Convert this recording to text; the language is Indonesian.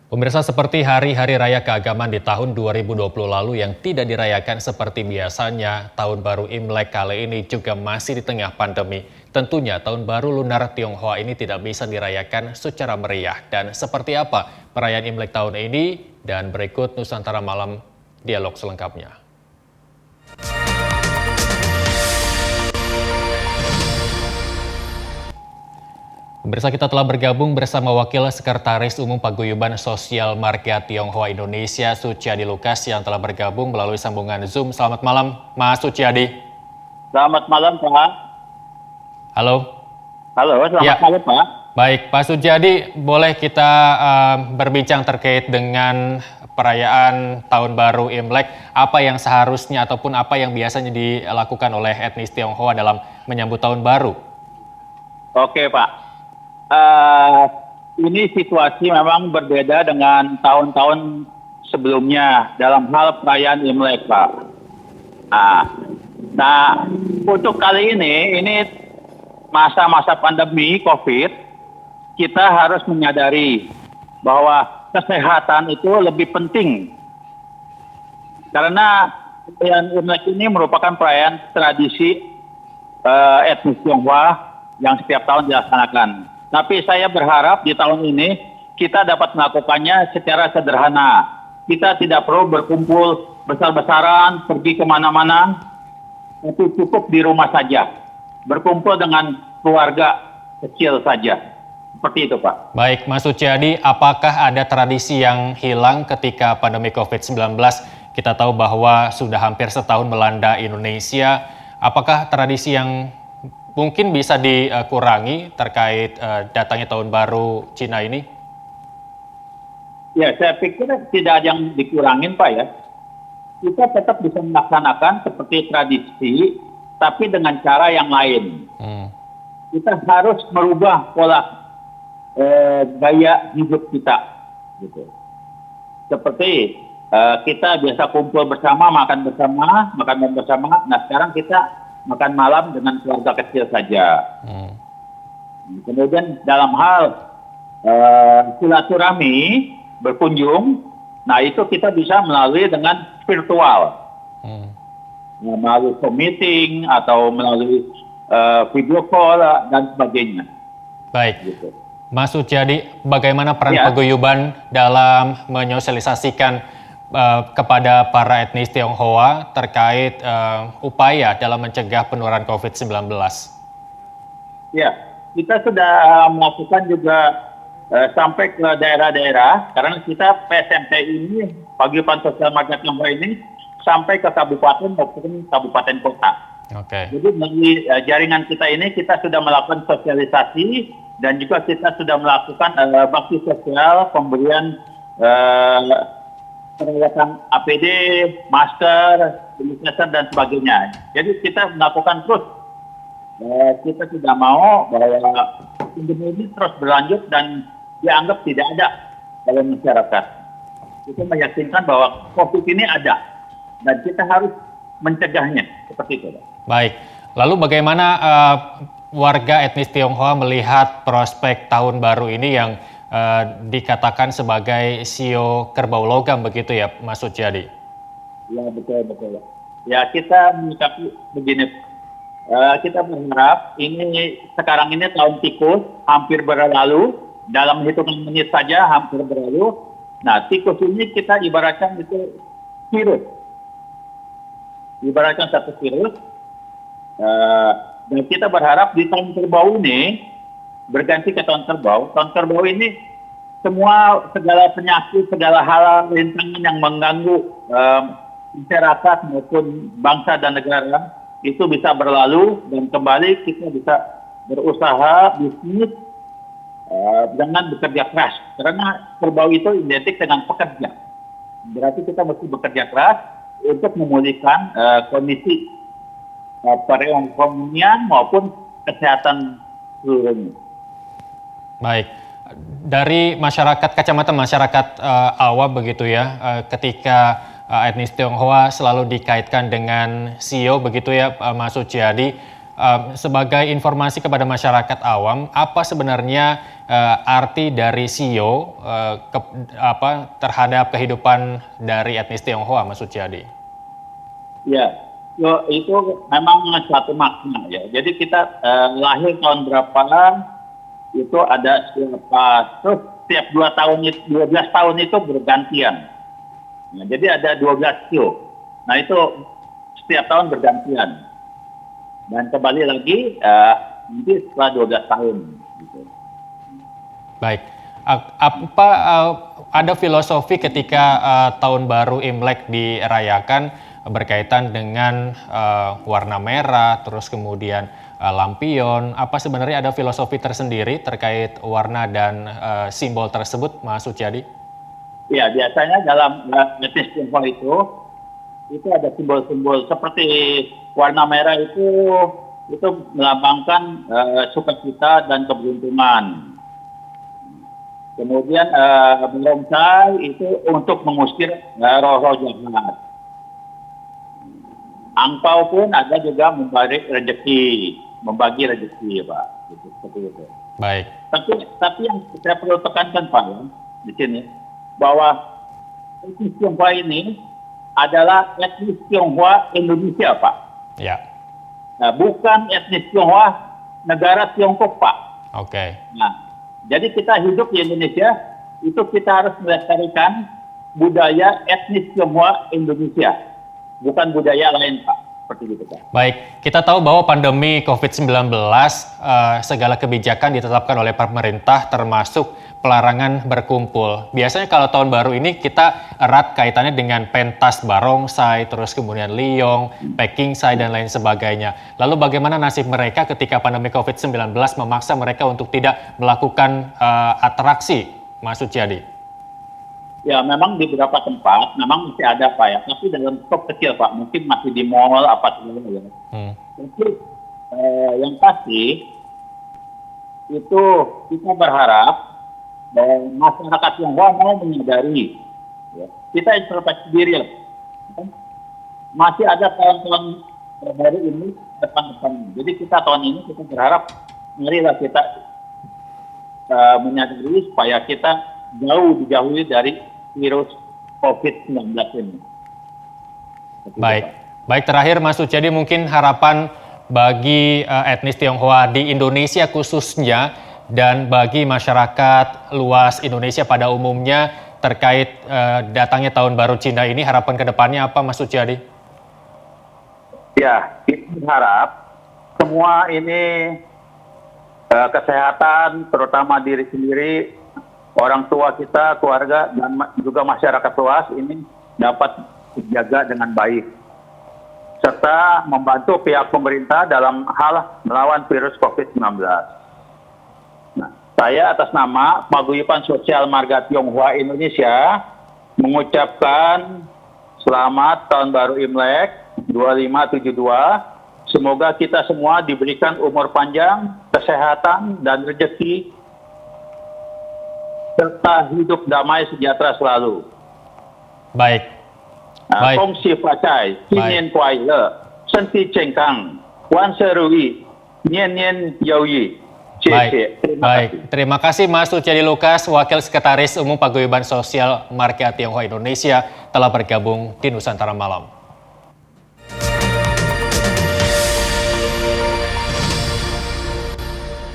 Pemirsa, seperti hari-hari raya keagamaan di tahun 2020 lalu yang tidak dirayakan seperti biasanya, Tahun Baru Imlek kali ini juga masih di tengah pandemi. Tentunya Tahun Baru Lunar Tionghoa ini tidak bisa dirayakan secara meriah. Dan seperti apa perayaan Imlek tahun ini? Dan berikut Nusantara Malam dialog selengkapnya. Pemirsa, kita telah bergabung bersama Wakil Sekretaris Umum Paguyuban Sosial Marga Tionghoa Indonesia, Suciadi Lukas, yang telah bergabung melalui sambungan Zoom. Selamat malam, Mas Suciadi. Selamat malam, Pak. Halo. Halo, selamat malam, Pak. Baik, Pak Suciadi, boleh kita berbincang terkait dengan perayaan Tahun Baru Imlek, apa yang seharusnya ataupun apa yang biasanya dilakukan oleh etnis Tionghoa dalam menyambut Tahun Baru? Oke, Pak. Ini situasi memang berbeda dengan tahun-tahun sebelumnya dalam hal perayaan Imlek, Pak. Nah, untuk kali ini masa-masa pandemi COVID, kita harus menyadari bahwa kesehatan itu lebih penting. Karena perayaan Imlek ini merupakan perayaan tradisi etnis Tionghoa yang setiap tahun dilaksanakan. Tapi saya berharap di tahun ini kita dapat melakukannya secara sederhana. Kita tidak perlu berkumpul besar-besaran, pergi kemana-mana, tapi cukup di rumah saja. Berkumpul dengan keluarga kecil saja. Seperti itu, Pak. Baik, Mas Suciadi, apakah ada tradisi yang hilang ketika pandemi COVID-19? Kita tahu bahwa sudah hampir setahun melanda Indonesia. Apakah tradisi yang mungkin bisa dikurangi terkait datangnya Tahun Baru Cina ini? Ya, saya pikir tidak ada yang dikurangin, Pak, ya. Kita tetap bisa melaksanakan seperti tradisi, tapi dengan cara yang lain. Kita harus merubah pola gaya hidup kita. Gitu. Seperti kita biasa kumpul bersama, makan bersama. Nah, sekarang kita makan malam dengan keluarga kecil saja. Kemudian dalam hal silaturahmi, berkunjung, nah itu kita bisa melalui dengan virtual. Melalui Zoom meeting atau melalui video call dan sebagainya. Baik. Gitu. Mas Suciadi, bagaimana peran paguyuban dalam menyosialisasikan kepada para etnis Tionghoa terkait upaya dalam mencegah penularan COVID-19? Ya, kita sudah melakukan juga sampai ke daerah-daerah, karena kita PSMT ini, Paguyuban Sosial Marga Tionghoa ini, sampai ke kabupaten maupun kabupaten kota. Oke. Jadi melalui jaringan kita ini, kita sudah melakukan sosialisasi, dan juga kita sudah melakukan bakti sosial, pemberian perawatan APD, masker, sanitizer dan sebagainya. Jadi kita melakukan terus. Kita tidak mau bahwa pandemi ini terus berlanjut dan dianggap tidak ada dalam masyarakat. Kita meyakinkan bahwa COVID ini ada dan kita harus mencegahnya seperti itu. Baik. Lalu bagaimana warga etnis Tionghoa melihat prospek Tahun Baru ini yang dikatakan sebagai Sio Kerbau Logam begitu ya, Mas Suciadi? Ya, betul. Ya, kita menyikapi begini. Kita berharap sekarang ini tahun tikus hampir berlalu, dalam hitungan menit saja hampir berlalu. Nah, tikus ini kita ibaratkan itu virus. Ibaratkan satu virus. Dan kita berharap di tahun kerbau ini berganti ke tahun kerbau. Tahun kerbau ini segala penyakit, segala hal rintangan yang mengganggu masyarakat maupun bangsa dan negara itu bisa berlalu dan kembali kita bisa berusaha bisnis dengan bekerja keras. Karena kerbau itu identik dengan pekerja. Berarti kita mesti bekerja keras untuk memulihkan kondisi perekonomian maupun kesehatan seluruhnya. Baik, dari kacamata masyarakat awam begitu ya, ketika etnis Tionghoa selalu dikaitkan dengan Sio begitu ya, Mas Suciadi. sebagai informasi kepada masyarakat awam, apa sebenarnya arti dari Sio terhadap kehidupan dari etnis Tionghoa, Mas Suciadi? Ya, itu memang satu makna ya. Jadi kita lahir tahun berapa itu ada siapa, terus setiap 12 tahun itu bergantian. Nah, jadi ada 12 Sio. Nah itu setiap tahun bergantian. Dan kembali lagi nanti setelah 12 tahun. Gitu. Baik, apa ada filosofi ketika tahun baru Imlek dirayakan berkaitan dengan warna merah, terus kemudian lampion. Apa sebenarnya ada filosofi tersendiri terkait warna dan simbol tersebut, Mas Suciadi? Ya, biasanya dalam etnis Tionghoa itu ada simbol-simbol seperti warna merah itu melambangkan sukacita dan keberuntungan. Kemudian barongsai itu untuk mengusir roh-roh jahat. Angpau pun ada juga membagi rezeki, Pak. Gitu, seperti itu. Baik. Tapi yang saya perlu tekankan, Pak, ya, di sini, bahwa etnis Tionghoa ini adalah etnis Tionghoa Indonesia, Pak. Ya. Nah, bukan etnis Tionghoa negara Tiongkok, Pak. Oke. Nah, jadi kita hidup di Indonesia, itu kita harus melestarikan budaya etnis Tionghoa Indonesia. Bukan budaya lain, Pak. Seperti itu, Pak. Baik, kita tahu bahwa pandemi COVID-19 segala kebijakan ditetapkan oleh pemerintah termasuk pelarangan berkumpul. Biasanya kalau tahun baru ini kita erat kaitannya dengan pentas barongsai, terus kemudian liong, pekingsai, dan lain sebagainya. Lalu bagaimana nasib mereka ketika pandemi COVID-19 memaksa mereka untuk tidak melakukan atraksi, Mas Suciadi? Ya, memang di beberapa tempat memang masih ada, Pak, ya. Tapi dalam skop kecil, Pak. Mungkin masih di mall apa segala ya. Tapi yang pasti itu kita berharap masyarakat Tionghoa mau menyadari, ya. Kita introspeksi diri, ya. Masih ada tahun-tahun baru ini depan-depan. Jadi kita tahun ini kita berharap marilah kita menyadari supaya kita dijauhi dari virus COVID-19 ini. Baik, terakhir Mas Suciadi, mungkin harapan bagi etnis Tionghoa di Indonesia khususnya dan bagi masyarakat luas Indonesia pada umumnya terkait datangnya tahun baru Cina ini, harapan kedepannya apa, Mas Suciadi? Ya, kita berharap semua ini kesehatan, terutama diri sendiri, orang tua kita, keluarga, dan juga masyarakat luas ini dapat dijaga dengan baik. Serta membantu pihak pemerintah dalam hal melawan virus COVID-19. Nah, saya atas nama Paguyuban Sosial Marga Tionghoa Indonesia mengucapkan selamat Tahun Baru Imlek 2572. Semoga kita semua diberikan umur panjang, kesehatan, dan rezeki, serta hidup damai sejahtera selalu. Baik. Kong Si Fa Cai, Nian Kuai Le, Senti Cengkang, Wan Serui, Nian Nian Yau Yi. Baik, terima kasih Mas Suciadi Lukas, Wakil Sekretaris Umum Paguyuban Sosial Marga Tionghoa Indonesia telah bergabung di Nusantara Malam.